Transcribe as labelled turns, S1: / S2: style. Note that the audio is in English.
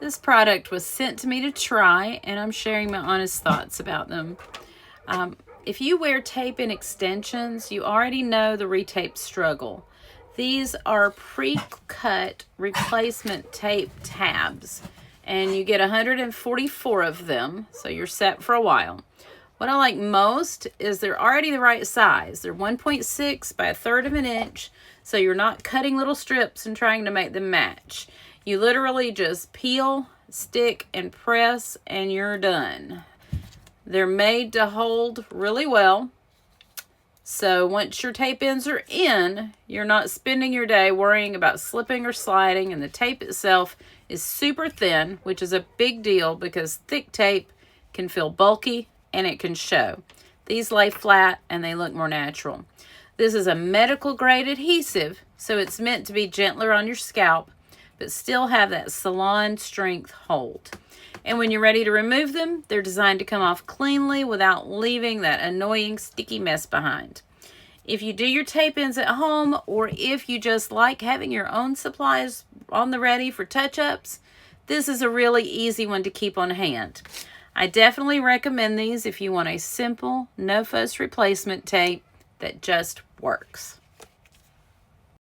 S1: This product was sent to me to try, and I'm sharing my honest thoughts about them. If you wear tape in extensions, you already know the retape struggle. These are pre-cut replacement tape tabs, and you get 144 of them, so you're set for a while. What I like most is they're already the right size. They're 1.6 by 1/3 of an inch, so you're not cutting little strips and trying to make them match. You literally just peel, stick, and press, and you're done. They're made to hold really well. So once your tape ends are in, you're not spending your day worrying about slipping or sliding, and the tape itself is super thin, which is a big deal because thick tape can feel bulky and it can show. These lay flat and they look more natural. This is a medical grade adhesive, so it's meant to be gentler on your scalp, but still have that salon strength hold. And when you're ready to remove them, they're designed to come off cleanly without leaving that annoying sticky mess behind. If you do your tape ends at home, or if you just like having your own supplies on the ready for touch-ups, this is a really easy one to keep on hand. I definitely recommend these if you want a simple, no-fuss replacement tape that just works.